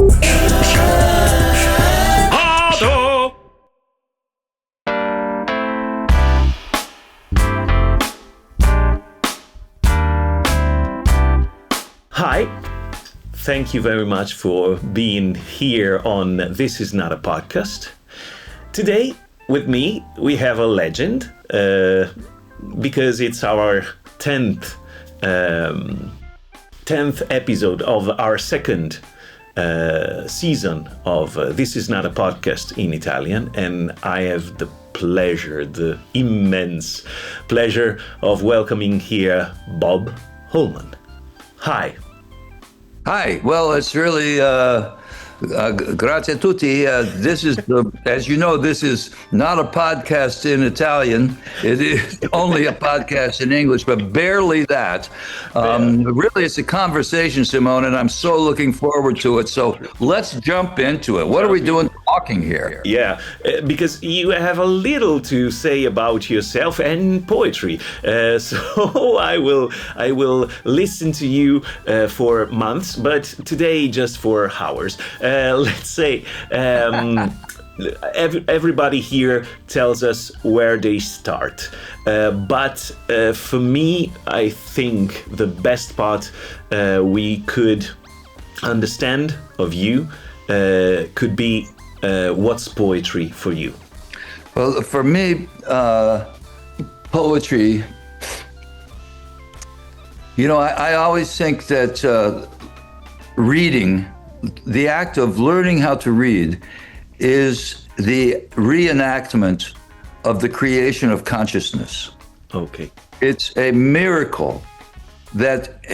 Hi, thank you very much for being here on This Is Not a Podcast. Today, with me, we have a legend, because it's our 10th episode of our second season of This Is Not a Podcast in Italian, and I have the immense pleasure of welcoming here Bob Holman. Hi. Hi. Well, it's really grazie a tutti. This is, as you know, this is not a podcast in Italian. It is only a podcast in English, but barely that. Really, it's a conversation, Simone, and I'm so looking forward to it. So let's jump into it. What are we doing talking here? Yeah, because you have a little to say about yourself and poetry. So I will listen to you for months, but today just for hours. Let's say everybody here tells us where they start. But for me, I think the best part we could understand of you could be what's poetry for you? Well, for me, poetry, I always think that reading, the act of learning how to read, is the reenactment of the creation of consciousness. Okay. It's a miracle that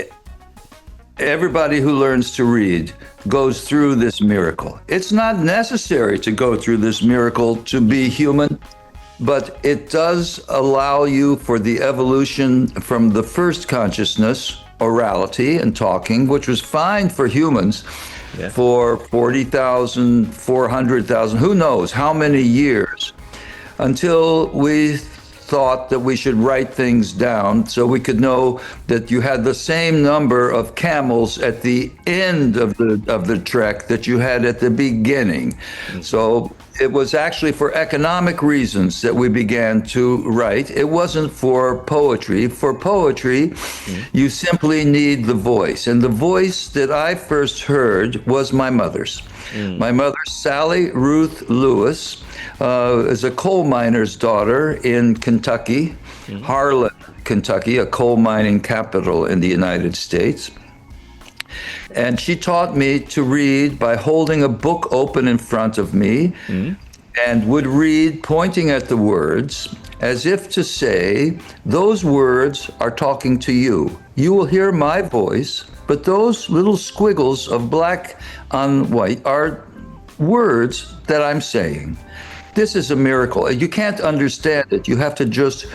everybody who learns to read goes through this miracle. It's not necessary to go through this miracle to be human, but it does allow you for the evolution from the first consciousness, orality and talking, which was fine for humans for 40,000, 400,000, who knows how many years, until we thought that we should write things down so we could know that you had the same number of camels at the end of the trek that you had at the beginning. Mm-hmm. So it was actually for economic reasons that we began to write. It wasn't for poetry. For poetry, you simply need the voice. And the voice that I first heard was my mother's. My mother, Sally Ruth Lewis, is a coal miner's daughter in Kentucky, Harlan, Kentucky, a coal mining capital in the United States. And she taught me to read by holding a book open in front of me and would read pointing at the words as if to say, those words are talking to you. You will hear my voice, but those little squiggles of black on white are words that I'm saying. This is a miracle. You can't understand it. You have to just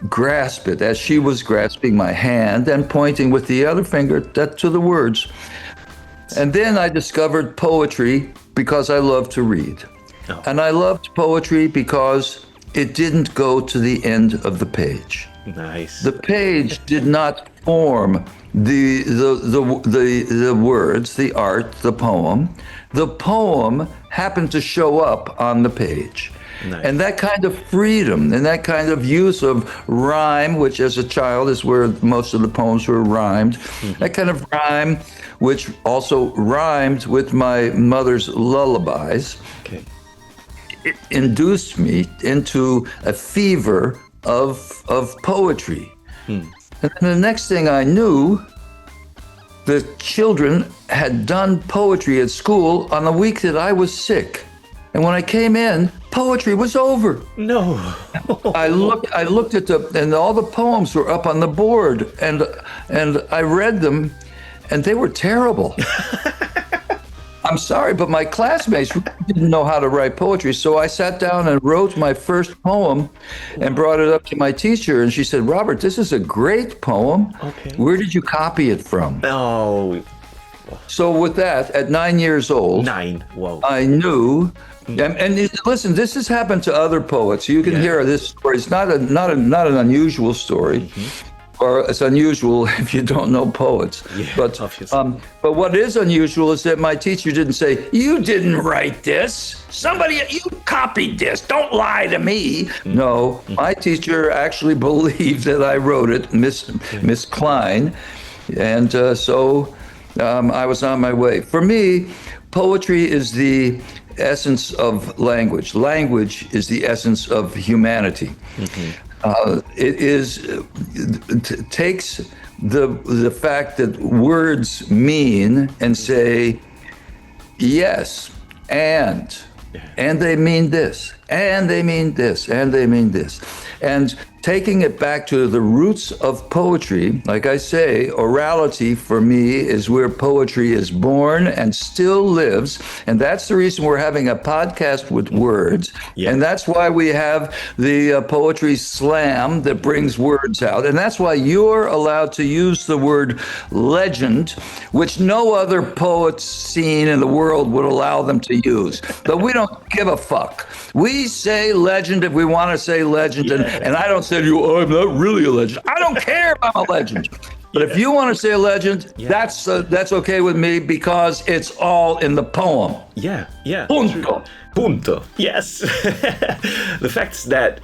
grasp it, as she was grasping my hand and pointing with the other finger to the words. And then I discovered poetry because I love to read. Oh. And I loved poetry because it didn't go to the end of the page. Nice. The page did not form the words, the art, the poem. The poem happened to show up on the page. Nice. And that kind of freedom and that kind of use of rhyme, which as a child is where most of the poems were rhymed, that kind of rhyme, which also rhymed with my mother's lullabies, it induced me into a fever of poetry. And then the next thing I knew, the children had done poetry at school on the week that I was sick. And when I came in, poetry was over. No. I looked at and all the poems were up on the board, and I read them, and they were terrible. I'm sorry, but my classmates didn't know how to write poetry, so I sat down and wrote my first poem and brought it up to my teacher, and she said, Robert, this is a great poem. Okay. Where did you copy it from? Oh. So with that, at 9 years old, Whoa. I knew. And listen, this has happened to other poets. You can hear this story. It's not an unusual story. or it's unusual if you don't know poets. Yeah, but obviously. but what is unusual is that my teacher didn't say, "You didn't write this. You copied this. Don't lie to me." No, my teacher actually believed that I wrote it, Miss Klein, and I was on my way. For me, poetry is the essence of language. Language is the essence of humanity. It takes the fact that words mean and say yes, and they mean this, and they mean this, and they mean this. And taking it back to the roots of poetry, like I say, orality for me is where poetry is born and still lives. And that's the reason we're having a podcast with words. Yeah. And that's why we have the poetry slam that brings words out. And that's why you're allowed to use the word legend, which no other poet scene in the world would allow them to use. But we don't give a fuck. We say legend if we want to say legend. And I don't say to you, "Oh, I'm not really a legend." I don't care if I'm a legend. But if you want to say a legend, that's okay with me because it's all in the poem. Yeah. Punto. Punto. Yes. The fact is that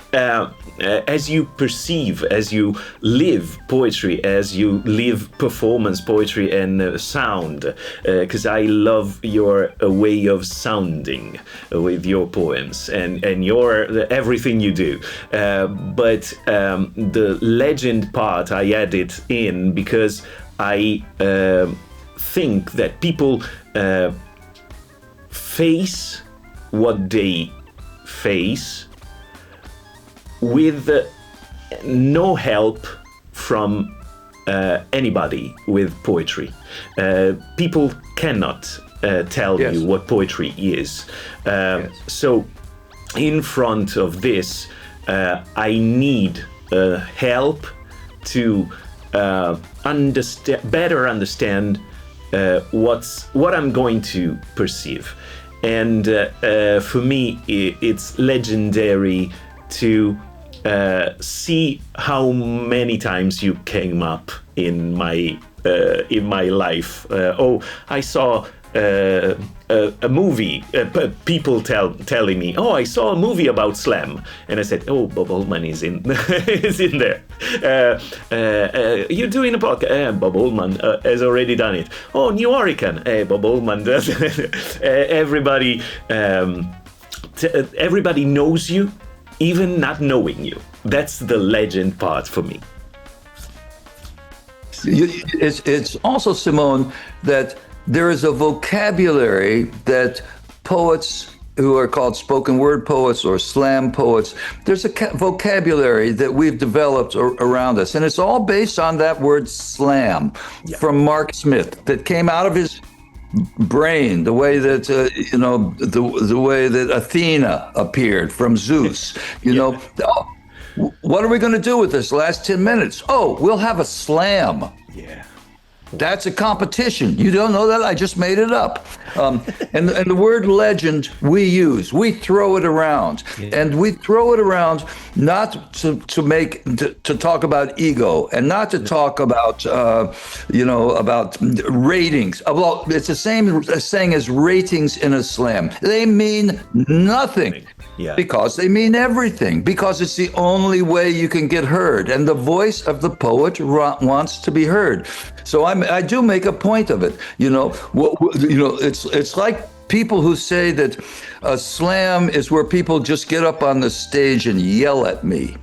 as you perceive, as you live poetry, as you live performance poetry and sound, because I love your way of sounding with your poems and everything you do. But the legend part, I added in because I think that people face what they face with no help from anybody with poetry. People cannot tell you what poetry is. So in front of this, I need help to better understand what I'm going to perceive. And for me, it's legendary to see how many times you came up in my life. I saw a movie. People telling me, "Oh, I saw a movie about slam," and I said, "Oh, Bob Holman is in is in there." You're doing a podcast. Bob Holman has already done it. Oh, New Hurricane. Bob Holman does. Everybody knows you, even not knowing you. That's the legend part for me. It's also, Simone, that there is a vocabulary that poets who are called spoken word poets or slam poets, there's a vocabulary that we've developed around us. And it's all based on that word slam from Mark Smith that came out of his brain, the way that, the way that Athena appeared from Zeus, know. Oh, what are we going to do with this last 10 minutes? Oh, we'll have a slam. Yeah. That's a competition. You don't know that? I just made it up. And the word legend we throw it around. Yeah. And we throw it around not to talk about ego and not to talk about, about ratings. Well, it's the same saying as ratings in a slam. They mean nothing. Yeah. Because they mean everything, because it's the only way you can get heard. And the voice of the poet wants to be heard. So I do make a point of it. It's like people who say that a slam is where people just get up on the stage and yell at me.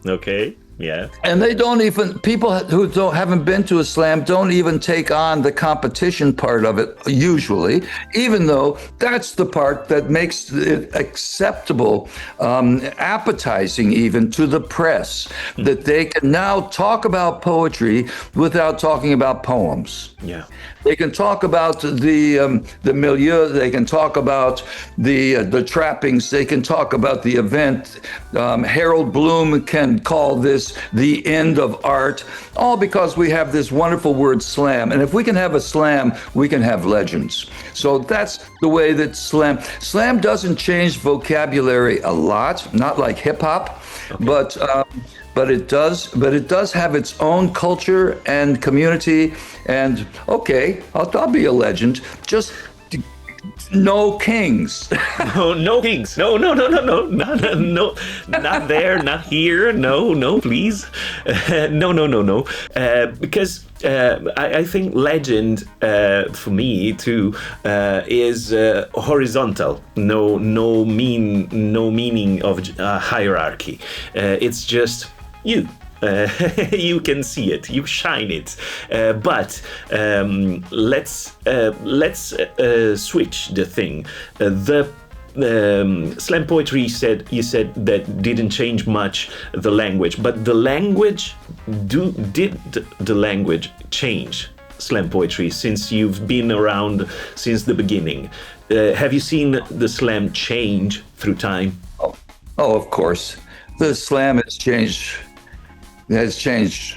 Okay. Yeah. And they don't even, people who haven't been to a slam don't even take on the competition part of it usually, even though that's the part that makes it acceptable, appetizing even to the press, that they can now talk about poetry without talking about poems. Yeah. They can talk about the milieu. They can talk about the trappings. They can talk about the event. Harold Bloom can call this the end of art, all because we have this wonderful word slam. And if we can have a slam, we can have legends. So that's the way that slam doesn't change vocabulary a lot, not like hip hop, okay. it does have its own culture and community. And okay, I'll be a legend. Just no kings. No kings. No, not there, not here. No, please. No. Because I think legend for me too is horizontal. No meaning of hierarchy. It's just you. You can see it, you shine it, but let's switch the thing. The slam poetry you said that didn't change much the language, but the language did the language change slam poetry since you've been around since the beginning? Have you seen the slam change through time? Oh, of course, the slam has changed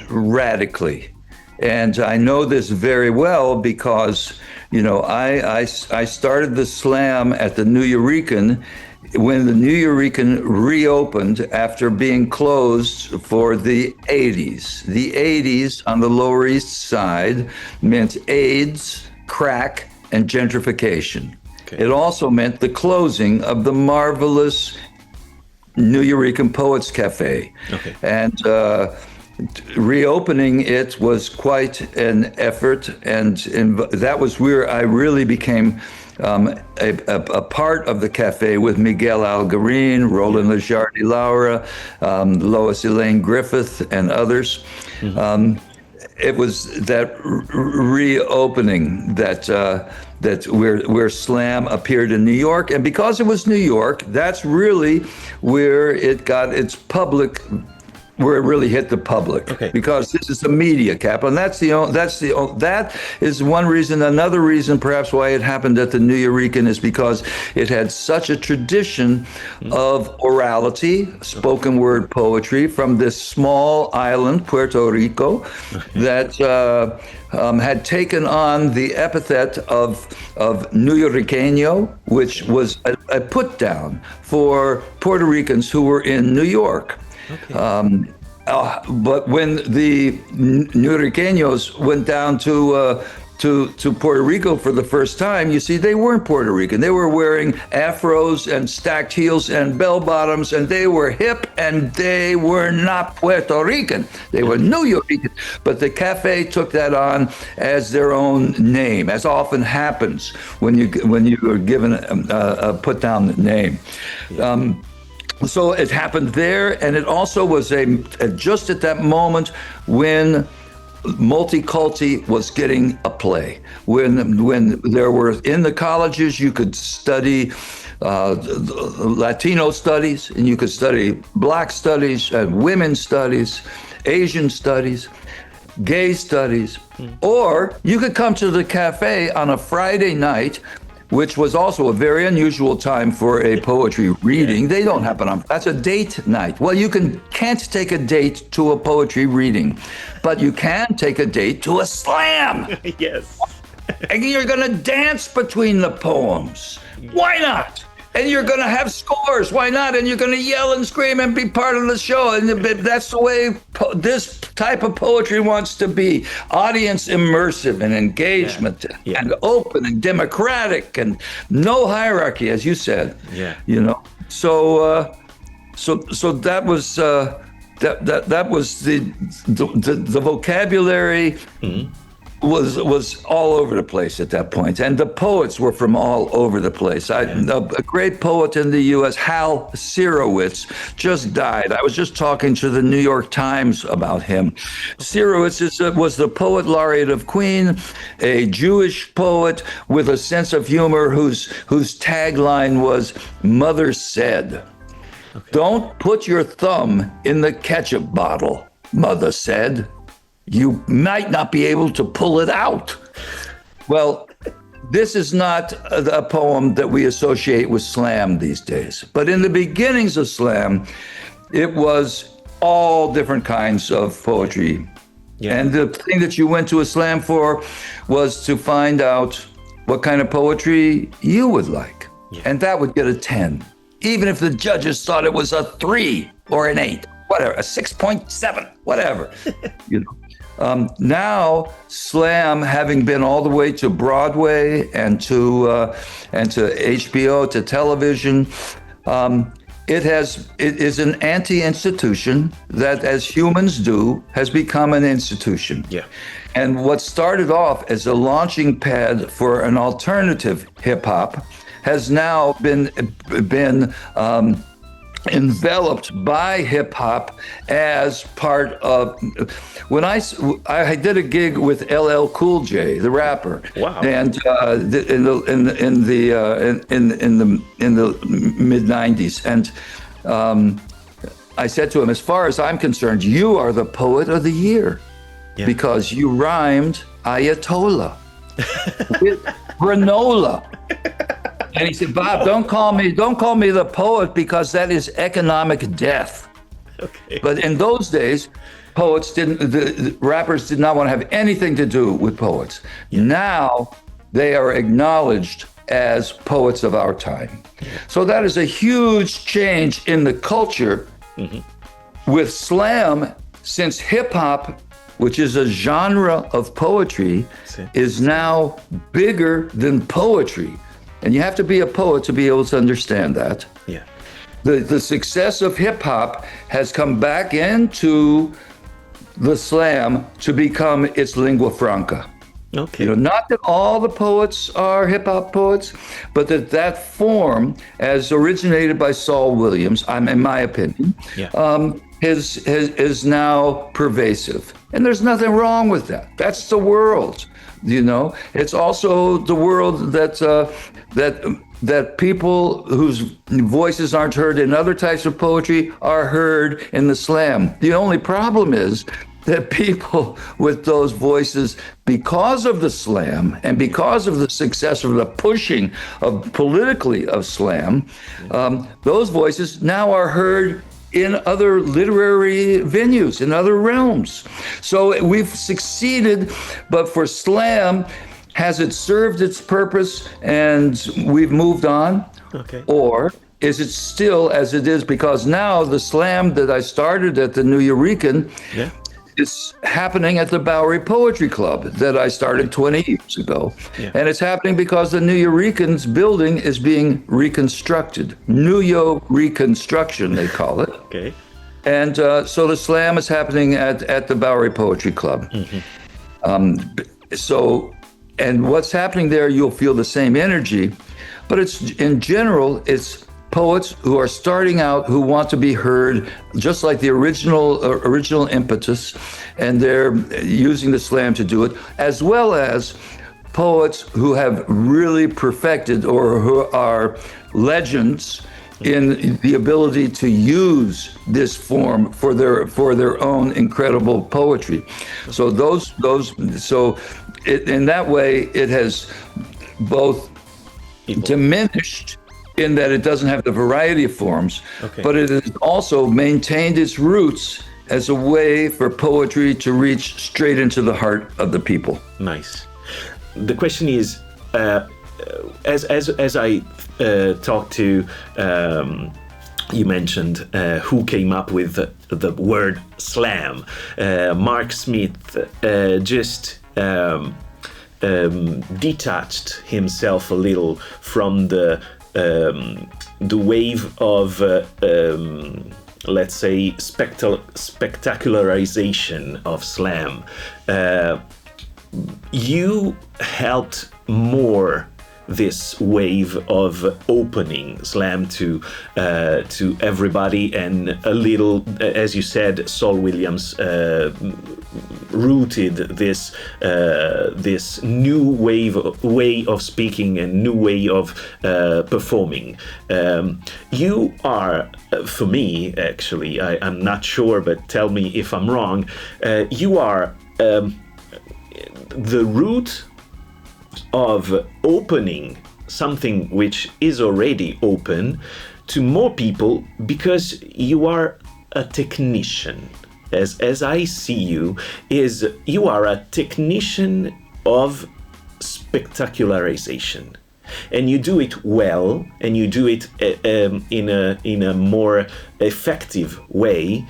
radically. And I know this very well because, I started the slam at the New Eurekan when the New Eurekan reopened after being closed for the 80s. The 80s on the Lower East Side meant AIDS, crack, and gentrification. Okay. It also meant the closing of the marvelous New Eurekan Poets Cafe. Okay. And reopening it was quite an effort, and that was where I really became a part of the cafe with Miguel Algarin, Roland Lejardi Laura, Lois Elaine Griffith, and others. Mm-hmm. It was that reopening that where slam appeared in New York, and because it was New York, that's really where it got its public, where it really hit the public. Okay. Because this is the media capital, and that is one reason. Another reason, perhaps, why it happened at the New Eurekan is because it had such a tradition of orality, spoken word poetry from this small island, Puerto Rico, that had taken on the epithet of New Eurequeño, which was a put down for Puerto Ricans who were in New York. Okay. But when the New Eurequeños went down to Puerto Rico for the first time, you see, they weren't Puerto Rican. They were wearing afros and stacked heels and bell bottoms, and they were hip, and they were not Puerto Rican. They were New Eurekan. But the cafe took that on as their own name, as often happens when you are given a put down name. So it happened there, and it also was just at that moment when multiculti was getting a play. When there were, in the colleges, you could study Latino studies, and you could study Black studies and women's studies, Asian studies, gay studies, or you could come to the cafe on a Friday night, which was also a very unusual time for a poetry reading. They don't happen on, that's a date night. Well, you can't take a date to a poetry reading, but you can take a date to a slam. Yes. And you're gonna dance between the poems. Why not? And you're gonna have scores. Why not? And you're gonna yell and scream and be part of the show. And that's the way this type of poetry wants to be. Audience immersive and engagement and open and democratic and no hierarchy, as you said. Yeah. So that was that was the vocabulary. Mm-hmm. was all over the place at that point, and the poets were from all over the place. A great poet in the U.S., Hal Sirowitz, just died. I was just talking to the New York Times about him. Sirowitz was the poet laureate of Queen, a Jewish poet with a sense of humor whose tagline was "Mother said." Okay. Don't put your thumb in the ketchup bottle, Mother said. You might not be able to pull it out. Well, this is not a poem that we associate with slam these days. But in the beginnings of slam, it was all different kinds of poetry. Yeah. And the thing that you went to a slam for was to find out what kind of poetry you would like. Yeah. And that would get a 10, even if the judges thought it was a 3 or an 8. whatever, a 6.7, whatever. You know. Now, slam, having been all the way to Broadway and to HBO, to television, it is an anti-institution that, as humans do, has become an institution. Yeah. And what started off as a launching pad for an alternative hip hop has now been enveloped by hip hop as part of. When I did a gig with LL Cool J, the rapper, wow, and in the mid '90s, and I said to him, as far as I'm concerned, you are the poet of the year, because you rhymed Ayatollah with granola. And he said, Bob, don't call me the poet, because that is economic death. Okay. But in those days, the rappers did not want to have anything to do with poets. Yeah. Now they are acknowledged as poets of our time. Yeah. So that is a huge change in the culture with slam, since hip hop, which is a genre of poetry, is now bigger than poetry. And you have to be a poet to be able to understand that. Yeah. The success of hip hop has come back into the slam to become its lingua franca. Okay. You know, not that all the poets are hip hop poets, but that form, as originated by Saul Williams, in my opinion, is now pervasive. And there's nothing wrong with that. That's the world. You know, it's also the world that people whose voices aren't heard in other types of poetry are heard in the slam. The only problem is that people with those voices, because of the slam and because of the success of the pushing of politically of slam, those voices now are heard in other literary venues, in other realms. So we've succeeded, but for slam, has it served its purpose and we've moved on? Okay. Or is it still as it is? Because now the slam that I started at the New Eurekan is happening at the Bowery Poetry Club that I started 20 years ago. Yeah. And it's happening because the New Eurekan's building is being reconstructed. New reconstruction, they call it. Okay. And so the slam is happening at the Bowery Poetry Club. And what's happening there, you'll feel the same energy, but it's in general, it's poets who are starting out, who want to be heard, just like the original impetus, and they're using the slam to do it, as well as poets who have really perfected or who are legends in the ability to use this form for their own incredible poetry. So in that way, it has both diminished in that it doesn't have the variety of forms, but it has also maintained its roots as a way for poetry to reach straight into the heart of the people. Nice. The question is, as I talked to, you mentioned who came up with the word slam. Mark Smith just detached himself a little from the wave of let's say spectacularization of slam. You helped more this wave of opening slam to everybody, and a little, as you said, Saul Williams rooted this new way of speaking and new way of performing. You are, for me, actually, I'm not sure, but tell me if I'm wrong. You are the root of opening something which is already open to more people, because you are a technician. As I see you, you are a technician of spectacularization, and you do it well, and you do it in a more effective way,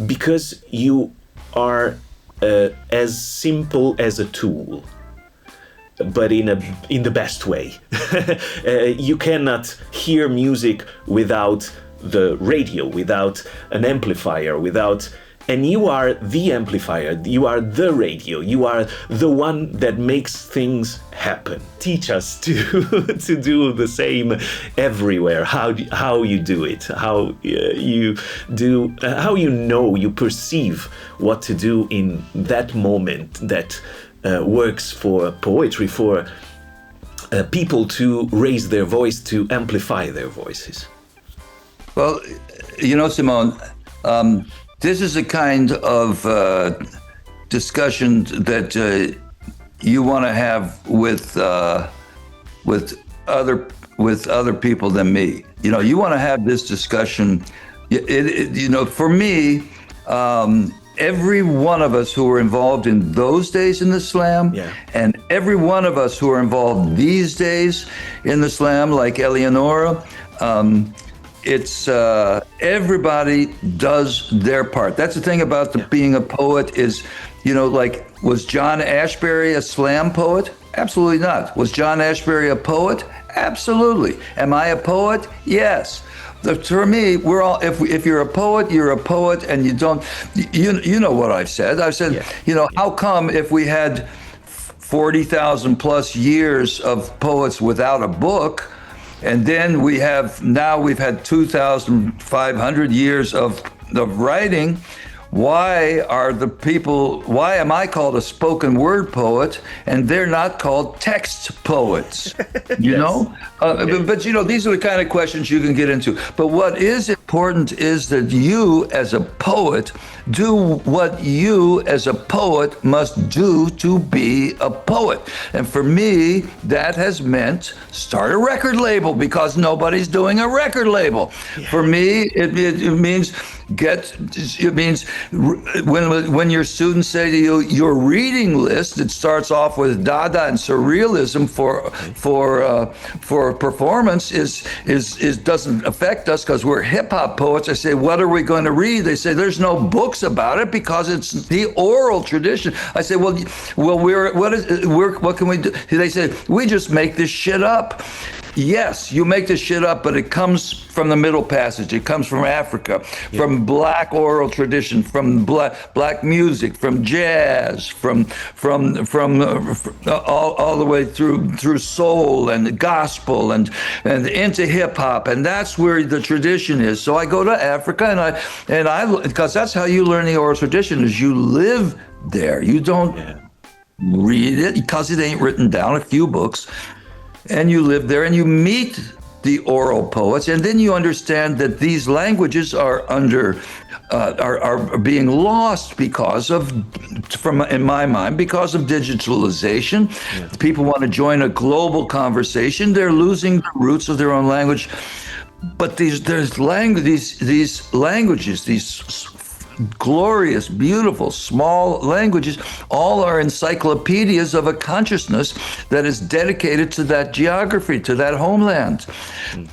because you are as simple as a tool, but in the best way. You cannot hear music without the radio, without an amplifier, and you are the amplifier, you are the radio, you are the one that makes things happen. Teach us to do the same everywhere. How you do it, how you perceive what to do in that moment that works for poetry, for people to raise their voice, to amplify their voices. Well, Simone, this is a kind of discussion that you want to have with other people than me. You want to have this discussion. For me, every one of us who were involved in those days in the slam, and every one of us who are involved these days in the slam, like Eleonora. It's everybody does their part. That's the thing about being a poet is, was John Ashbery a slam poet? Absolutely not. Was John Ashbery a poet? Absolutely. Am I a poet? Yes. For me, we're all. If you're a poet, you're a poet, and you don't. You know what I've said. I've said, how come if we had 40,000 plus years of poets without a book, and then we've had 2,500 years of writing, why am I called a spoken word poet and they're not called text poets? You know? But these are the kind of questions you can get into. But what is important is that you as a poet do what you as a poet must do to be a poet. And for me, that has meant start a record label because nobody's doing a record label. Yeah. For me, it means when your students say to you, your reading list, it starts off with Dada and Surrealism for performance is doesn't affect us because we're hip hop poets. I say, what are we going to read? They say, there's no books about it because it's the oral tradition. I say, what can we do? They say, we just make this shit up. Yes, you make this shit up, but it comes from the Middle Passage. It comes from Africa, from Black oral tradition, from black music, from jazz, from all the way through soul and gospel and into hip hop, and that's where the tradition is. So I go to Africa and I because that's how you learn the oral tradition is you live there. You don't read it because it ain't written down. A few books. And you live there and you meet the oral poets, and then you understand that these languages are being lost in my mind, because of digitalization. Yeah. People want to join a global conversation. They're losing the roots of their own language. But these languages, these glorious, beautiful, small languages, all are encyclopedias of a consciousness that is dedicated to that geography, to that homeland.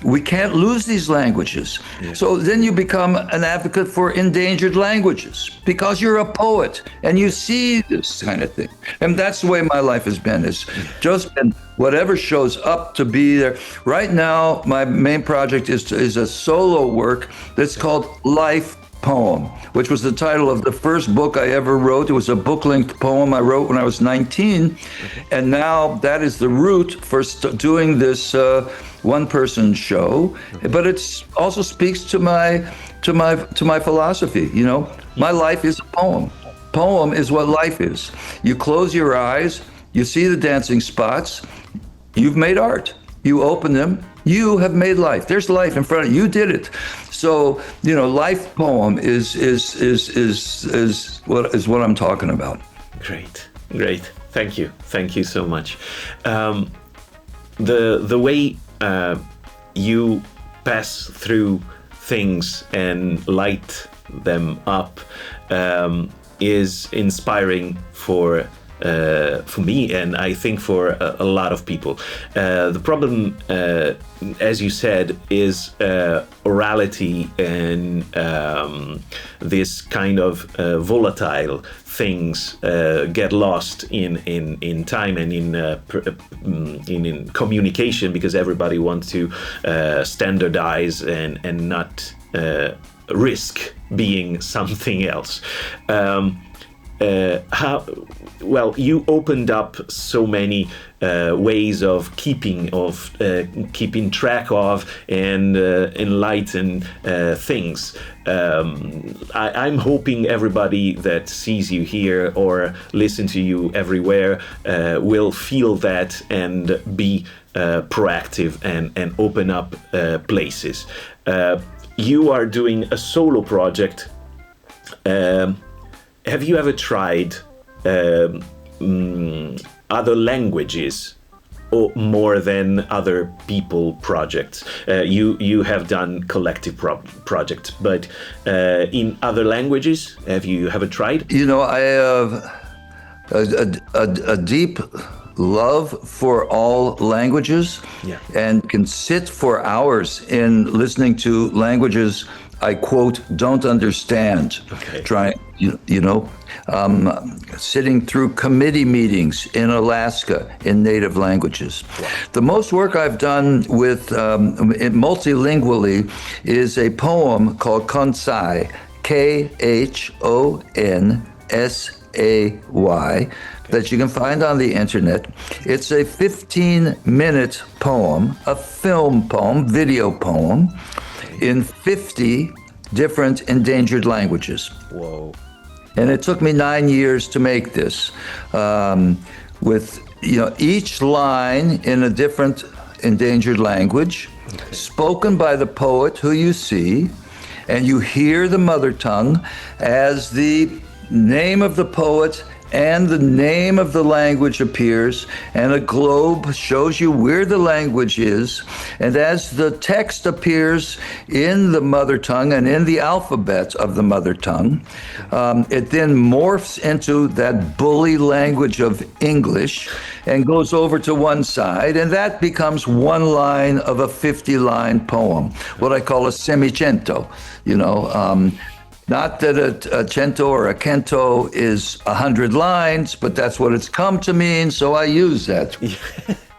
We can't lose these languages. Yeah. So then you become an advocate for endangered languages because you're a poet and you see this kind of thing. And that's the way my life has been, is just been whatever shows up to be there. Right now, my main project is a solo work that's called Life Poem, which was the title of the first book I ever wrote. It was a book-length poem I wrote when I was 19, and now that is the root for doing this one-person show. But it also speaks to my philosophy. My life is a poem. Poem is what life is. You close your eyes, you see the dancing spots. You've made art. You open them. You have made life. There's life in front of you. You did it. So, life poem is what I'm talking about. Great. Thank you so much. The way you pass through things and light them up is inspiring for for me, and I think for a lot of people. The problem, as you said, is orality and this kind of volatile things get lost in time and in communication, because everybody wants to standardize and not risk being something else. You opened up so many ways of keeping track of and enlighten things. I'm hoping everybody that sees you here or listen to you everywhere will feel that and be proactive and open up places. You are doing a solo project. Have you ever tried other languages or more than other people projects? You have done collective projects, but in other languages, have you ever tried? You know, I have a deep love for all languages, and can sit for hours in listening to languages I quote, don't understand. Okay. Sitting through committee meetings in Alaska in native languages. Wow. The most work I've done with multilingually is a poem called Konsai, Khonsay, that you can find on the internet. It's a 15-minute poem, a film poem, video poem, in 50 different endangered languages. Whoa. And it took me 9 years to make this, with each line in a different endangered language, spoken by the poet who you see, and you hear the mother tongue as the name of the poet and the name of the language appears, and a globe shows you where the language is. And as the text appears in the mother tongue and in the alphabet of the mother tongue, it then morphs into that bully language of English and goes over to one side, and that becomes one line of a 50-line poem, what I call a semicento, Not that a cento or a canto is 100 lines, but that's what it's come to mean, so I use that.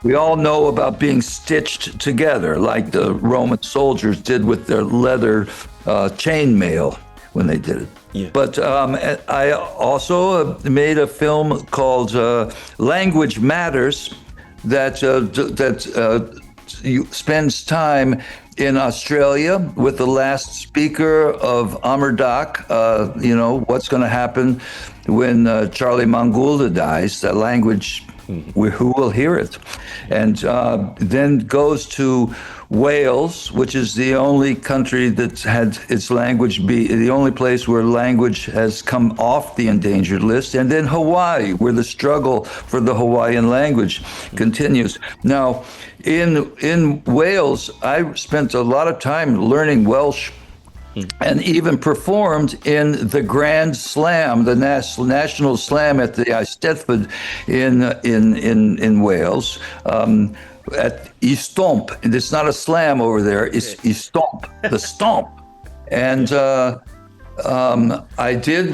We all know about being stitched together, like the Roman soldiers did with their leather chainmail when they did it. Yeah. But I also made a film called Language Matters that spends time in Australia with the last speaker of Amerdak, what's going to happen when Charlie Mangulda dies, that language, who will hear it? And then goes to Wales, which is the only country that's had its language be the only place where language has come off the endangered list, and then Hawaii, where the struggle for the Hawaiian language continues. Now, in Wales, I spent a lot of time learning Welsh, and even performed in the Grand Slam, the National Slam at the Eisteddfod in Wales. At Estomp, and it's not a slam over there, it's Estomp, the stomp. And I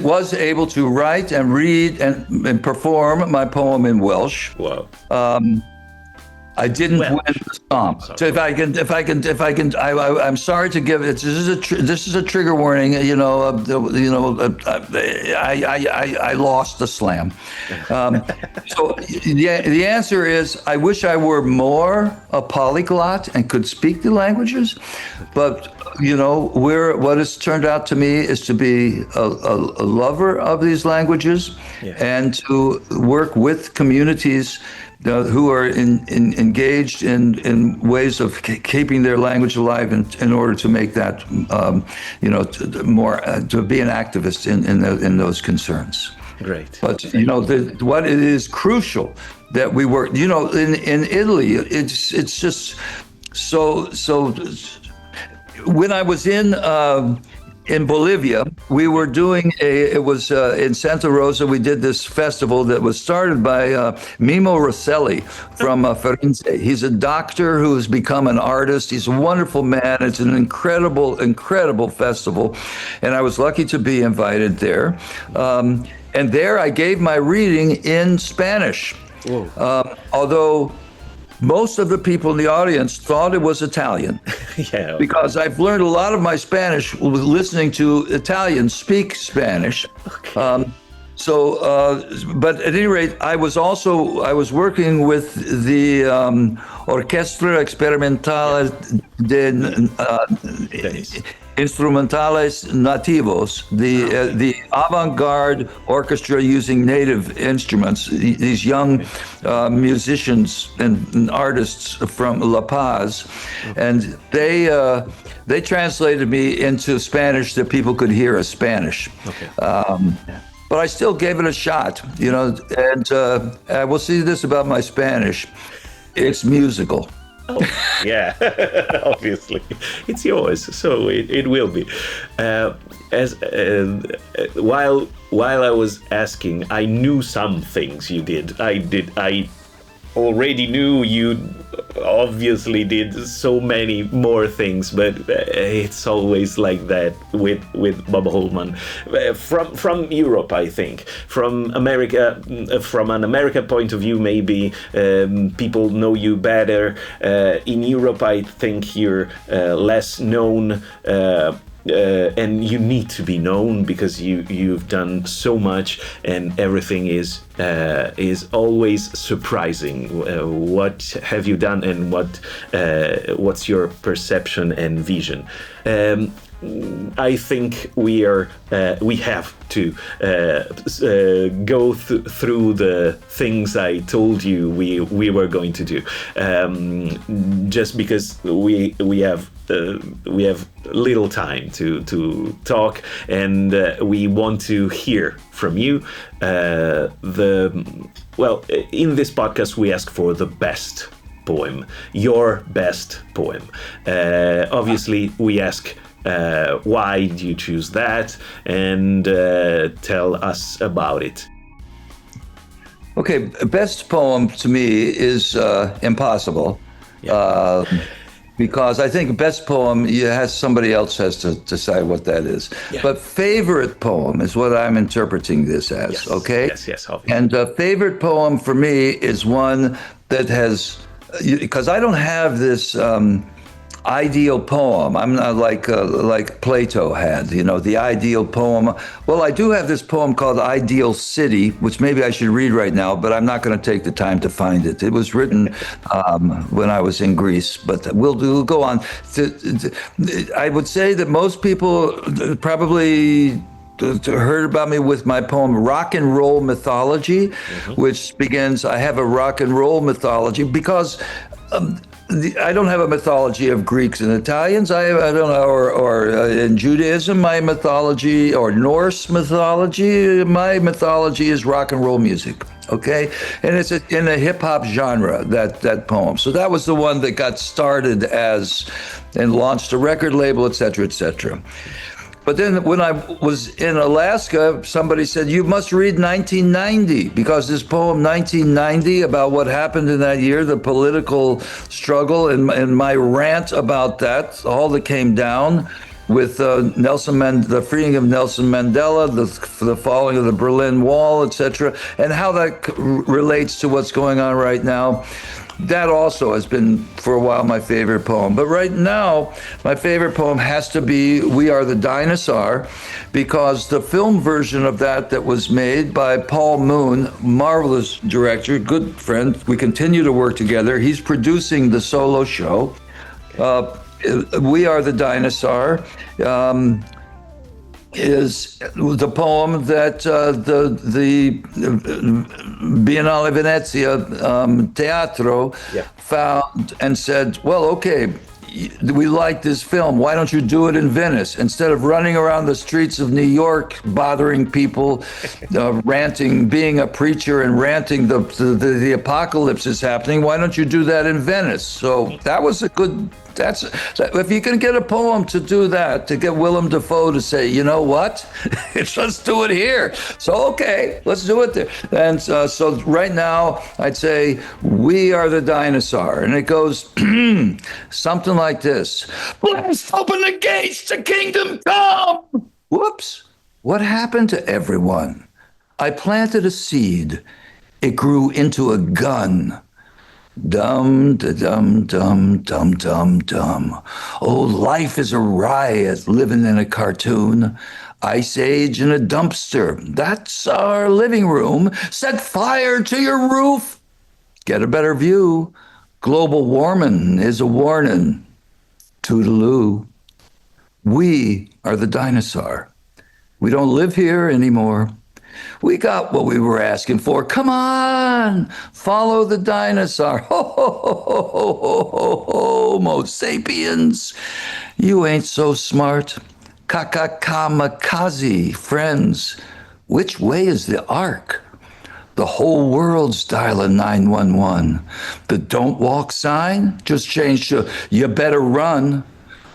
was able to write and read and perform my poem in Welsh. Wow. I didn't win the stomp. So if I can, I'm sorry to give it. This is a trigger warning. I lost the slam. So the answer is, I wish I were more a polyglot and could speak the languages, but what has turned out to me is to be a lover of these languages, and to work with communities who are engaged in ways of keeping their language alive in order to make that, more to be an activist in those concerns. Great. But what it is crucial that we work. In Italy, it's just so. When I was in in Bolivia, we were doing it was in Santa Rosa, we did this festival that was started by Mimo Rosselli from Firenze. He's a doctor who has become an artist. He's a wonderful man. It's an incredible, incredible festival. And I was lucky to be invited there. And there I gave my reading in Spanish. Although most of the people in the audience thought it was Italian. Yeah. Because I've learned a lot of my Spanish with listening to Italians speak Spanish. Okay. But at any rate, I was working with the Orchestra Experimentale de Instrumentales Nativos, the avant-garde orchestra using native instruments. These young musicians and artists from La Paz, and they translated me into Spanish that people could hear as Spanish. Okay. But I still gave it a shot, and I will say this about my Spanish: it's musical. Oh, yeah, obviously, it's yours, so it will be. While I was asking, I knew some things you did. I already knew you obviously did so many more things, but it's always like that with Bob Holman. From Europe, I think. From America, from an American point of view, maybe people know you better. In Europe, I think you're less known. And you need to be known because you've done so much, and everything is always surprising. What have you done, and what's your perception and vision? I think we have to go through the things I told you we were going to do, just because we have little time to talk, and we want to hear from you. In this podcast we ask for the best poem, your best poem. Obviously we ask why do you choose that, and tell us about it. Okay, best poem to me is impossible. Yeah. Because I think best poem, somebody else has to decide what that is. Yeah. But favorite poem is what I'm interpreting this as, Yes. okay? Yes, obviously. And a favorite poem for me is one that has, because I don't have this ideal poem. I'm not like Plato had, the ideal poem. Well, I do have this poem called Ideal City, which maybe I should read right now, but I'm not going to take the time to find it. It was written when I was in Greece, but we'll go on. I would say that most people probably heard about me with my poem Rock and Roll Mythology, which begins, I have a rock and roll mythology because I don't have a mythology of Greeks and Italians. I don't know, or in Judaism, my mythology, or Norse mythology, my mythology is rock and roll music. Okay, and it's in a hip hop genre, that poem. So that was the one that got started and launched a record label, et cetera, et cetera. But then when I was in Alaska, somebody said, you must read 1990, because this poem 1990, about what happened in that year, the political struggle, and my rant about that, all that came down with the freeing of Nelson Mandela, the falling of the Berlin Wall, etc., and how that relates to what's going on right now. That also has been, for a while, my favorite poem. But right now, my favorite poem has to be We Are the Dinosaur, because the film version of that was made by Paul Moon, marvelous director, good friend. We continue to work together. He's producing the solo show. We Are the Dinosaur is the poem that the Biennale Venezia Teatro found and said, well, okay, we like this film. Why don't you do it in Venice? Instead of running around the streets of New York, bothering people, ranting, being a preacher and ranting the apocalypse is happening, why don't you do that in Venice? So that was a good, if you can get a poem to do that, to get Willem Dafoe to say, you know what, let's do it here. So, okay, let's do it there. And so right now, I'd say, we are the dinosaur. And it goes something like this. Let's open the gates to kingdom come. Whoops. What happened to everyone? I planted a seed. It grew into a gun. Dum, da, dum, dum, dum, dum, dum. Oh, life is a riot living in a cartoon. Ice Age in a dumpster. That's our living room. Set fire to your roof. Get a better view. Global warming is a warning. Toodaloo. We are the dinosaur. We don't live here anymore. We got what we were asking for. Come on, follow the dinosaur. Ho, ho, ho, ho, ho, ho, ho, Homo sapiens. You ain't so smart. Kamikaze, friends. Which way is the arc? The whole world's dialing 911. The don't walk sign just changed to you better run.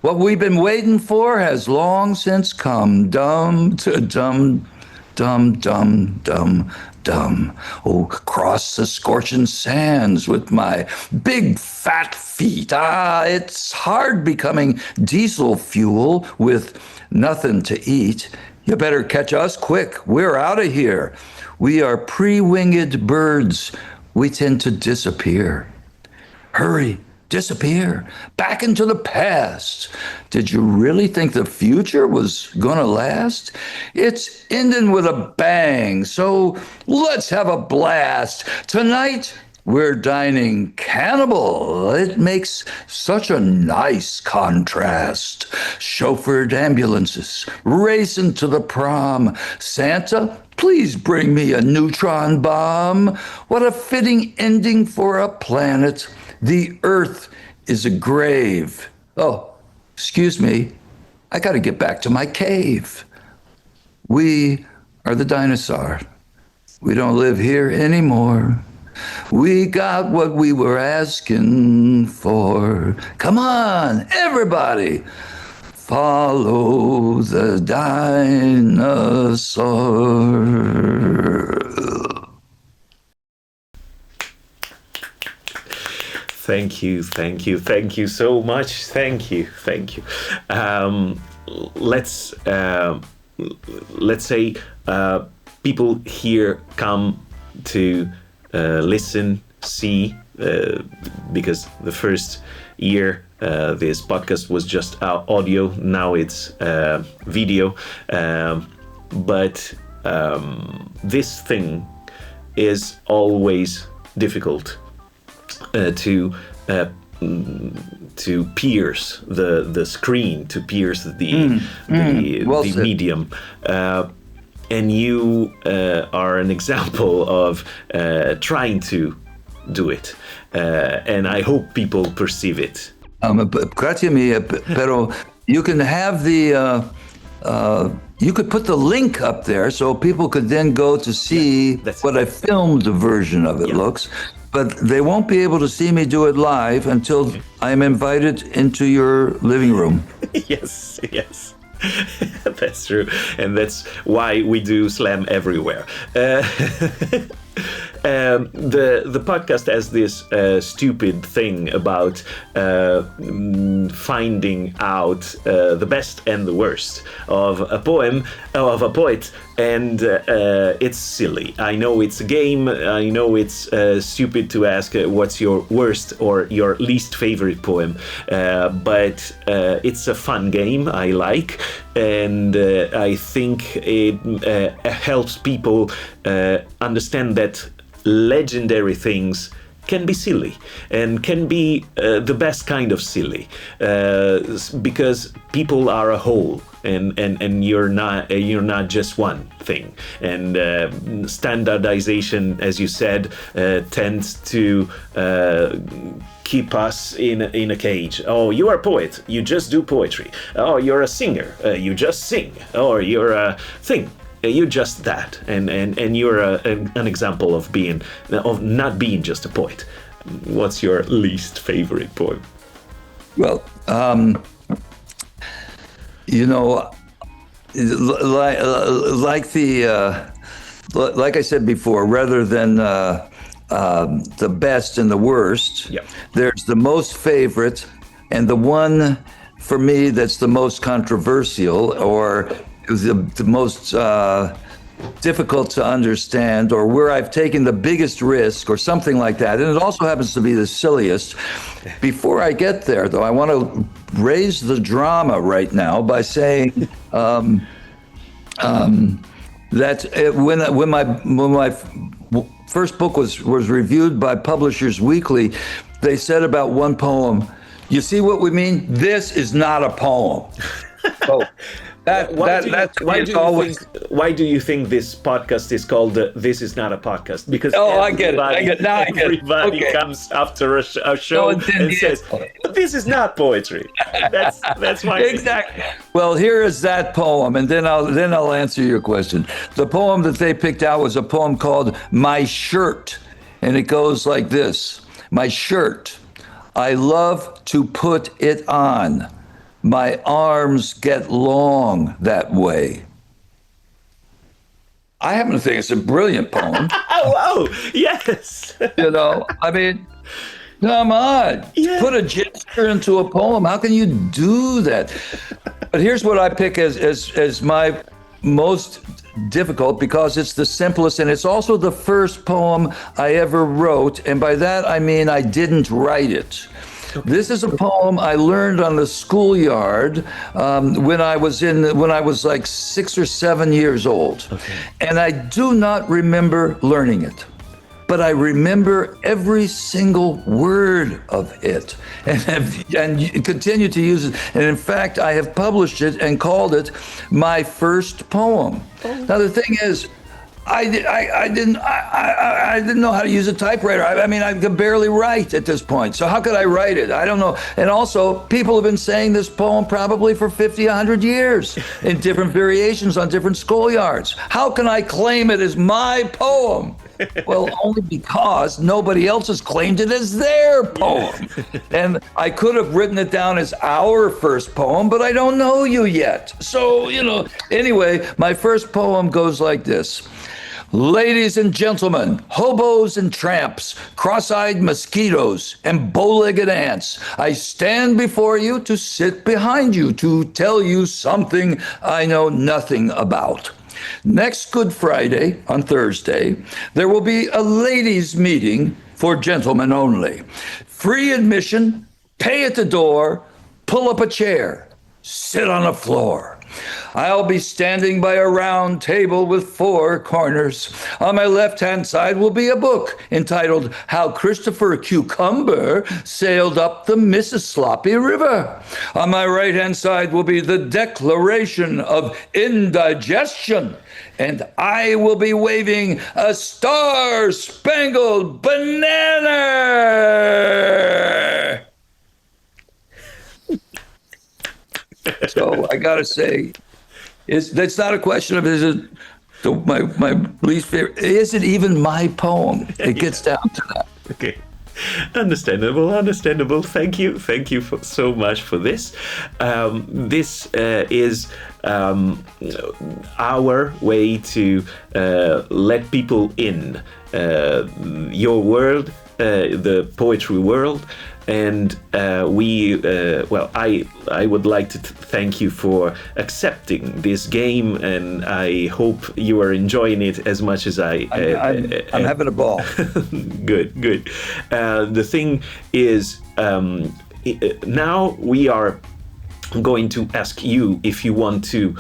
What we've been waiting for has long since come. Dumb to dumb. Dum, dum, dum, dum. Oh, cross the scorching sands with my big fat feet. It's hard becoming diesel fuel with nothing to eat. You better catch us quick. We're out of here. We are pre-winged birds. We tend to disappear. Hurry. Disappear back into the past. Did you really think the future was gonna last? It's ending with a bang, so let's have a blast. Tonight, we're dining cannibal. It makes such a nice contrast. Chauffeured ambulances racing to the prom. Santa, please bring me a neutron bomb. What a fitting ending for a planet. The earth is a grave. Oh, excuse me. I got to get back to my cave. We are the dinosaur. We don't live here anymore. We got what we were asking for. Come on, everybody. Follow the dinosaur. Thank you so much. Thank you. Let's say people here come to listen, see, because the first year this podcast was just audio. Now it's video, but this thing is always difficult. To pierce the screen, to pierce the medium, and you are an example of trying to do it, and I hope people perceive it. Grazie mille, pero you can have the. You could put the link up there so people could then go to see what a filmed version of it looks. But they won't be able to see me do it live until I'm invited into your living room. Yes. That's true. And that's why we do Slam everywhere. The podcast has this stupid thing about finding out the best and the worst of a poem, of a poet, and it's silly. I know it's a game. I know it's stupid to ask what's your worst or your least favorite poem, but it's a fun game I like, and I think it helps people understand that legendary things can be silly and can be the best kind of silly, because people are a whole, and you're not just one thing. And standardization, as you said, tends to keep us in a cage. Oh, you are a poet, you just do poetry. Oh, you're a singer, you just sing. Or you're a thing, you just that. And you're an example of not being just a poet. What's your least favorite poem? Well, like I said before, rather than the best and the worst, Yep. there's the most favorite, and the one for me that's the most controversial, or the most difficult to understand, or where I've taken the biggest risk, or something like that. And it also happens to be the silliest. Before I get there, though, I want to raise the drama right now by saying that when my first book was reviewed by Publishers Weekly, they said about one poem, "You see what we mean? This is not a poem." So why do you think this podcast is called This Is Not a Podcast? Because I get it. Everybody Okay. comes after a show and says, "This is not poetry." That's why. Exactly. Well, here is that poem, and then I'll answer your question. The poem that they picked out was a poem called "My Shirt," and it goes like this: "My shirt, I love to put it on. My arms get long that way." I happen to think it's a brilliant poem. Oh, yes. I mean, come on. Yeah. Put a gesture into a poem. How can you do that? But here's what I pick as my most difficult, because it's the simplest, and it's also the first poem I ever wrote. And by that, I mean I didn't write it. This is a poem I learned on the schoolyard when I was like 6 or 7 years old. Okay. And I do not remember learning it, but I remember every single word of it, and continue to use it. And in fact, I have published it and called it my first poem. Oh. Now the thing is, I didn't know how to use a typewriter. I mean, I could barely write at this point. So how could I write it? I don't know. And also, people have been saying this poem probably for 50, 100 years in different variations on different schoolyards. How can I claim it as my poem? Well, only because nobody else has claimed it as their poem. And I could have written it down as our first poem, but I don't know you yet. So, anyway, my first poem goes like this. Ladies and gentlemen, hobos and tramps, cross-eyed mosquitoes and bow-legged ants, I stand before you to sit behind you to tell you something I know nothing about. Next Good Friday, on Thursday, there will be a ladies' meeting for gentlemen only. Free admission, pay at the door, pull up a chair, sit on the floor. I'll be standing by a round table with 4 corners. On my left-hand side will be a book entitled How Christopher Cucumber Sailed Up the Mississippi River. On my right-hand side will be the Declaration of Indigestion. And I will be waving a star-spangled banner. So I gotta say, that's not a question of is it my least favorite. Is it even my poem? It gets down to that. Okay. Understandable. Thank you so much for this. This is our way to let people in your world, the poetry world. And I would like to thank you for accepting this game, and I hope you are enjoying it as much as I'm having a ball. Good. The thing is, now we are going to ask you if you want to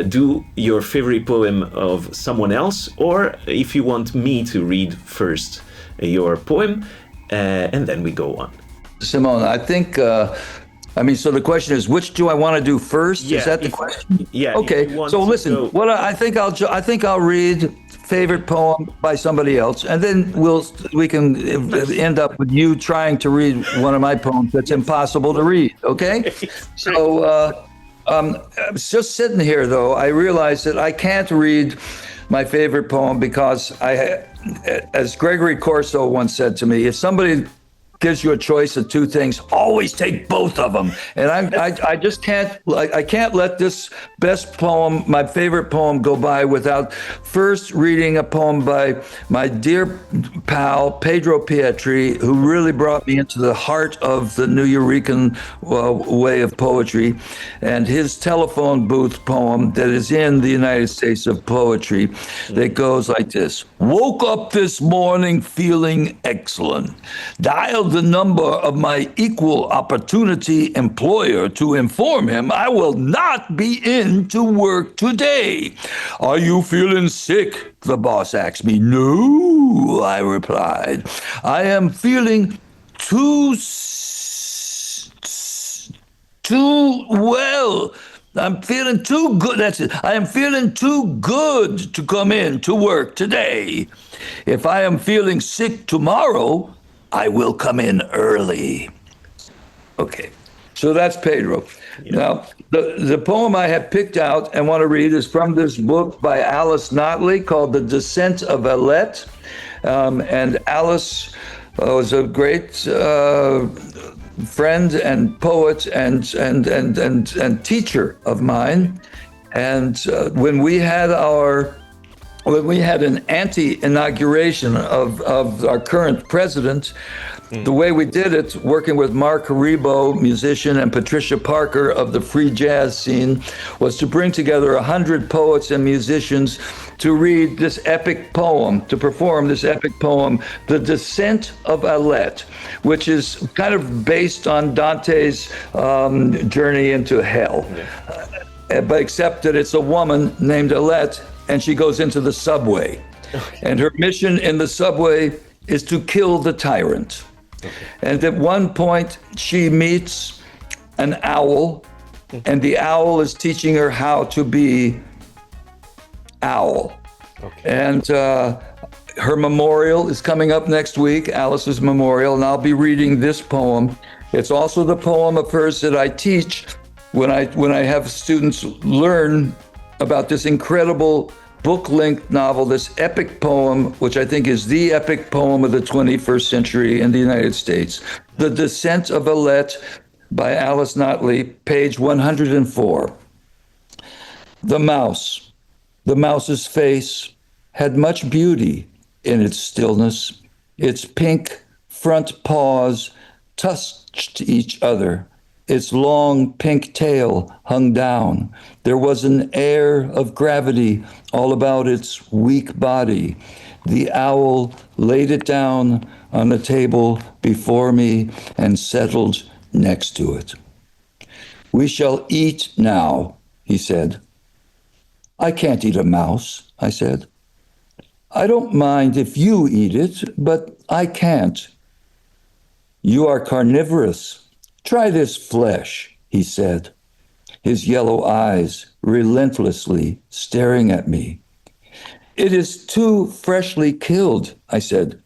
do your favorite poem of someone else, or if you want me to read first your poem. and then we go on. Simone, I think, so the question is, which do I want to do first? Yeah, is that the question? Yeah. Okay. So listen, what I think I'll read favorite poem by somebody else, and then we can end up with you trying to read one of my poems that's impossible to read. Okay. So just sitting here, though, I realized that I can't read my favorite poem because as Gregory Corso once said to me, if somebody gives you a choice of two things, always take both of them. And I just can't, I can't let this best poem, my favorite poem, go by without first reading a poem by my dear pal, Pedro Pietri, who really brought me into the heart of the Nuyorican way of poetry, and his telephone booth poem that is in the United States of Poetry that goes like this. Woke up this morning feeling excellent. Dialed the number of my equal opportunity employer to inform him I will not be in to work today. Are you feeling sick? The boss asked me. No, I replied. I am feeling too well. I'm feeling too good. That's it. I am feeling too good to come in to work today. If I am feeling sick tomorrow, I will come in early. Okay, so that's Pedro. Yeah. Now, the poem I have picked out and want to read is from this book by Alice Natalie called The Descent of Alette. And Alice was a great friend and poet and teacher of mine. And when we had an anti-inauguration of our current president, the way we did it, working with Mark Haribo, musician, and Patricia Parker of the free jazz scene, was to bring together 100 poets and musicians to read this epic poem, to perform this epic poem, The Descent of Alette, which is kind of based on Dante's journey into hell, but except that it's a woman named Alette, and she goes into the subway. Okay. And her mission in the subway is to kill the tyrant. Okay. And at one point, she meets an owl, and the owl is teaching her how to be owl. Okay. And her memorial is coming up next week, Alice's memorial, and I'll be reading this poem. It's also the poem of hers that I teach when I have students learn about this incredible book-length novel, this epic poem, which I think is the epic poem of the 21st century in the United States. The Descent of Alette by Alice Natalie, page 104. The mouse's face had much beauty in its stillness. Its pink front paws touched each other. Its long pink tail hung down. There was an air of gravity all about its weak body. The owl laid it down on the table before me and settled next to it. We shall eat now, he said. I can't eat a mouse, I said. I don't mind if you eat it, but I can't. You are carnivorous. Try this flesh, he said, his yellow eyes relentlessly staring at me. It is too freshly killed, I said.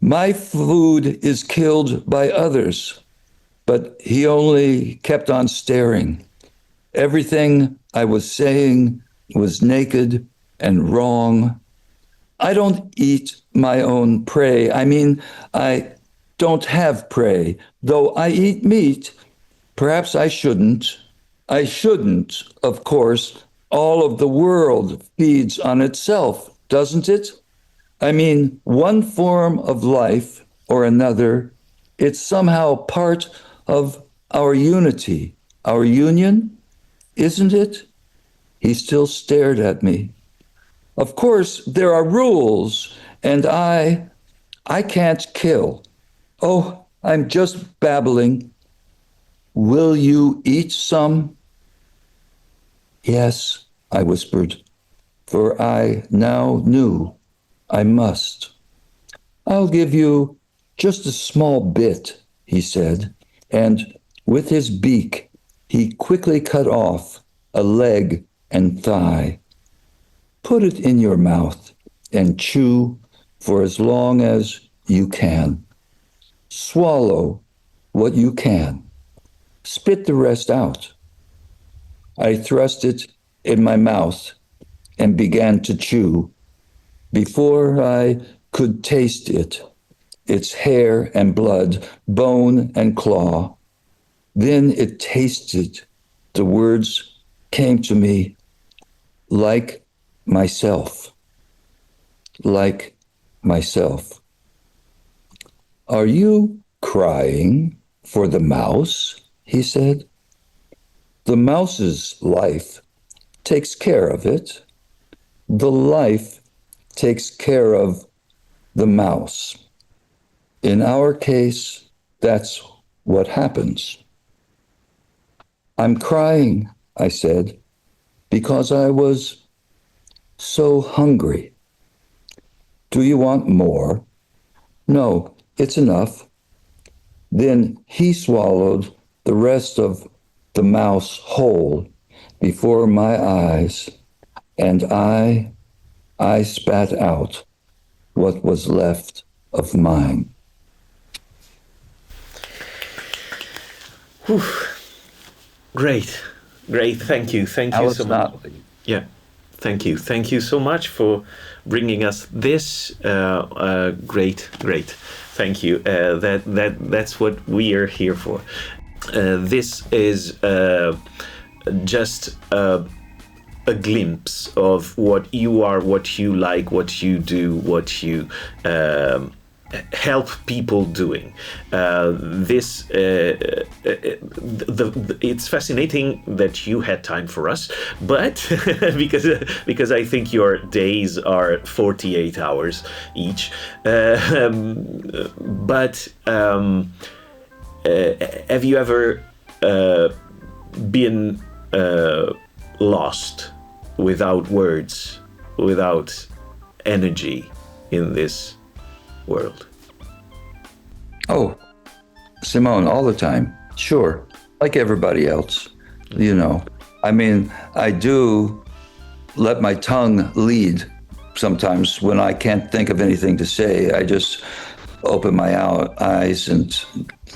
My food is killed by others. But he only kept on staring. Everything I was saying was naked and wrong. I don't eat my own prey. I mean, I don't have prey, though I eat meat. Perhaps I shouldn't. I shouldn't, of course. All of the world feeds on itself, doesn't it? I mean, one form of life or another, it's somehow part of our unity, our union, isn't it? He still stared at me. Of course, there are rules, and I can't kill. Oh, I'm just babbling. Will you eat some? Yes, I whispered, for I now knew I must. I'll give you Just a small bit, he said, and with his beak, he quickly cut off a leg and thigh. Put it in your mouth and chew for as long as you can. Swallow what you can. Spit the rest out. I thrust it in my mouth and began to chew. Before I could taste it, its hair and blood, bone and claw, then it tasted. The words came to me like myself, like myself. Are you crying for the mouse? He said. The mouse's life takes care of it. The life takes care of the mouse. In our case, that's what happens. I'm crying, I said, because I was so hungry. Do you want more? No, it's enough. Then he swallowed the rest of the mouse whole before my eyes, and I spat out what was left of mine. Whew. Great. Thank you so much. Yeah, thank you so much for bringing us this. Great. Thank you. That's what we are here for. This is just a glimpse of what you are, what you like, what you do, what you help people doing. It's fascinating that you had time for us, but because I think your days are 48 hours each. But have you ever been lost without words, without energy in this world? Oh, Simone, all the time. Sure. Like everybody else, you know. I mean, I do let my tongue lead sometimes when I can't think of anything to say. I just open my eyes, and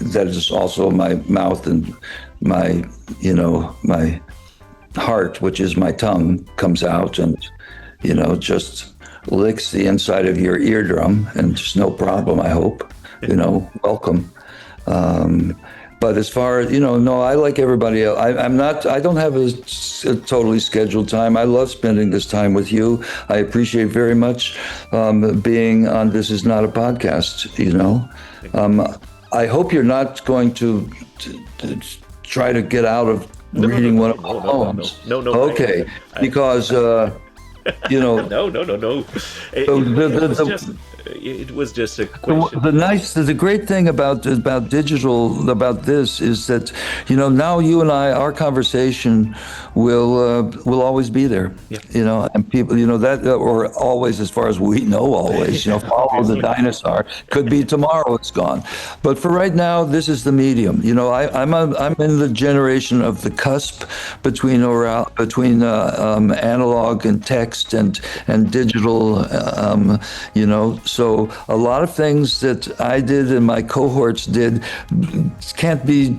that is also my mouth, and my heart, which is my tongue, comes out and, just licks the inside of your eardrum, and just no problem, I hope. Welcome. But as far as, no, I like everybody else. I don't have a totally scheduled time. I love spending this time with you. I appreciate very much being on This Is Not a Podcast, I hope you're not going to try to get out of reading one of my poems. No. Okay, because, No. It was just a question. The great thing about digital, about this, is that now you and I, our conversation will always be there. Yeah. And people, that, or always, as far as we know, always. Follow the dinosaur. Could be tomorrow it's gone, but for right now, this is the medium. I'm in the generation of the cusp between analog and text and digital. So a lot of things that I did and my cohorts did can't be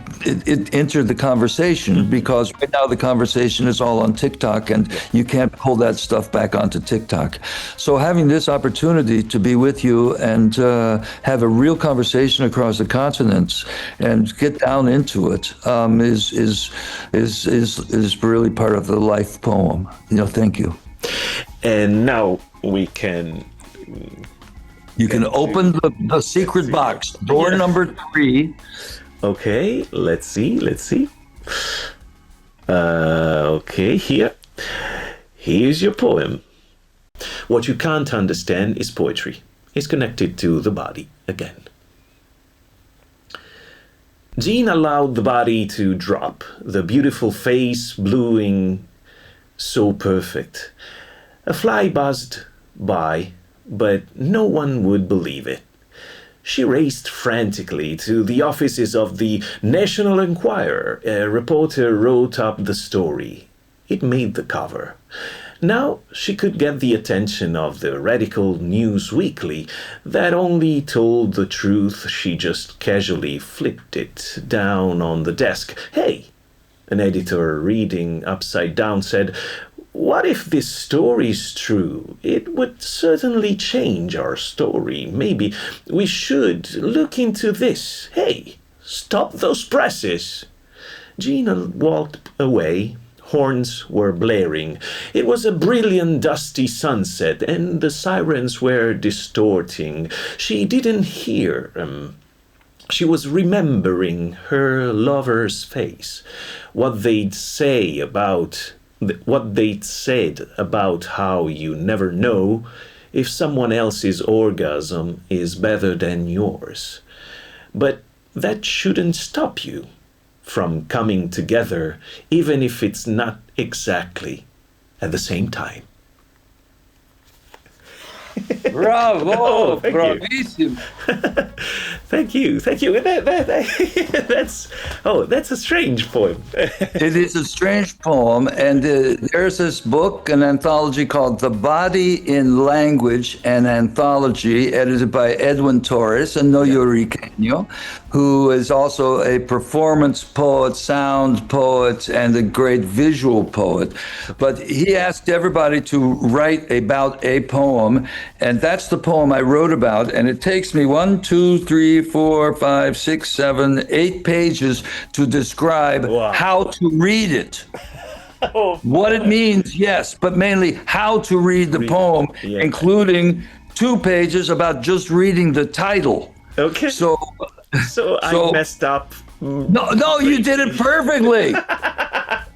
entered the conversation, because right now the conversation is all on TikTok, and you can't pull that stuff back onto TikTok. So having this opportunity to be with you and have a real conversation across the continents and get down into it is really part of the life poem. Thank you. And now we can. You can open the secret box, door number 3. Okay, let's see. Okay, here's your poem. What you can't understand is poetry. It's connected to the body again. Jean allowed the body to drop, the beautiful face bluing so perfect. A fly buzzed by, but no one would believe it. She raced frantically to the offices of the National Enquirer. A reporter wrote up the story. It made the cover. Now she could get the attention of the radical news weekly that only told the truth. She just casually flipped it down on the desk. "Hey," an editor reading upside down said, "what if this story's true? It would certainly change our story. Maybe we should look into this. Hey, stop those presses." Gina walked away. Horns were blaring. It was a brilliant, dusty sunset, and the sirens were distorting. She didn't hear them. She was remembering her lover's face, what they'd said about how you never know if someone else's orgasm is better than yours. But that shouldn't stop you from coming together, even if it's not exactly at the same time. Bravo! Oh, thank Bravissimo! Thank you. That's a strange poem. It is a strange poem, and there's this book, an anthology called The Body in Language, an anthology edited by Edwin Torres, a Nuyoriqueño, who is also a performance poet, sound poet, and a great visual poet. But he asked everybody to write about a poem, and that's the poem I wrote about, and it takes me 1, 2, 3, 4, 5, 6, 7, 8 pages to describe how to read it. What it means, yes, but mainly how to read the poem, including 2 pages about just reading the title. Okay. So I messed up. No, you did it perfectly.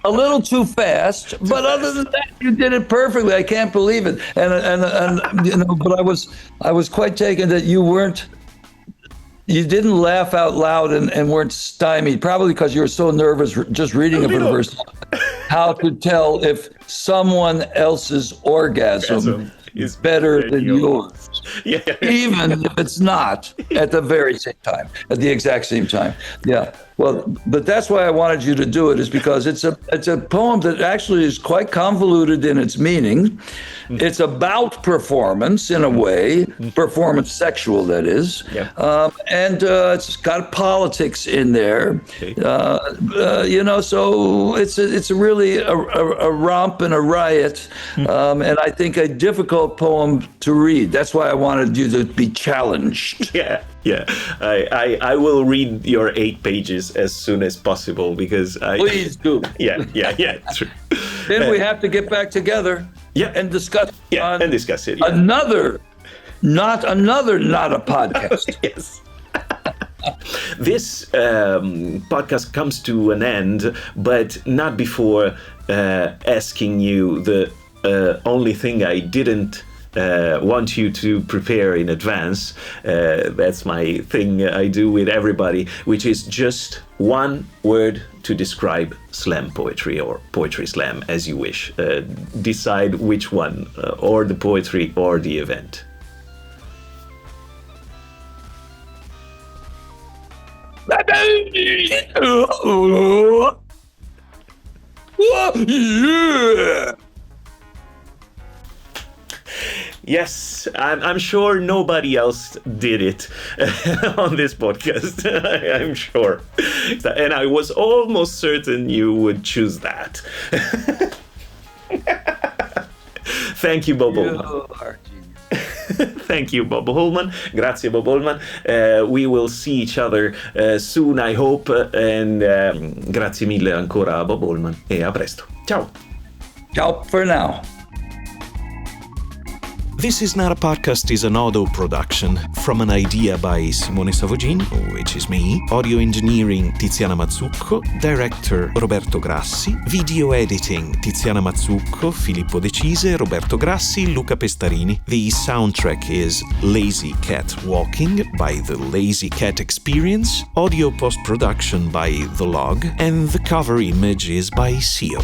A little too fast, but other than that, you did it perfectly. I can't believe it. And you know, but I was quite taken that you didn't laugh out loud and weren't stymied, probably because you were so nervous just reading it for the first time. How to tell if someone else's orgasm is better than yours. Yeah. Even if it's not at the very same time, at the exact same time. Yeah. Well, but that's why I wanted you to do it, is because it's a poem that actually is quite convoluted in its meaning. It's about performance in a way, performance sexual, that is. Yeah. And it's got politics in there. Okay. You know, so it's really a romp and a riot, and I think a difficult poem to read. That's why I wanted you to be challenged. Yeah. I will read your 8 pages as soon as possible, because Please do. Yeah. True. Then we have to get back together. Yeah. And discuss. And discuss it. Yeah. Not a podcast. Yes. This podcast comes to an end, but not before asking you the only thing I didn't want you to prepare in advance. That's my thing I do with everybody, which is just one word to describe slam poetry, or poetry slam, as you wish. Decide which one, or the poetry or the event. Yeah. Yes, I'm sure nobody else did it on this podcast. I'm sure. And I was almost certain you would choose that. Thank you, Bob Holman. Thank you, Bob Holman. Grazie, Bob Holman. We will see each other soon, I hope. And grazie mille ancora a Bob Holman. E a presto. Ciao. Ciao for now. This Is Not a Podcast is an audio production from an idea by Simone Savogin, which is me, audio engineering Tiziana Mazzucco, director Roberto Grassi, video editing Tiziana Mazzucco, Filippo Decise, Roberto Grassi, Luca Pestarini. The soundtrack is Lazy Cat Walking by the Lazy Cat Experience, audio post-production by The Log, and the cover image is by Sio.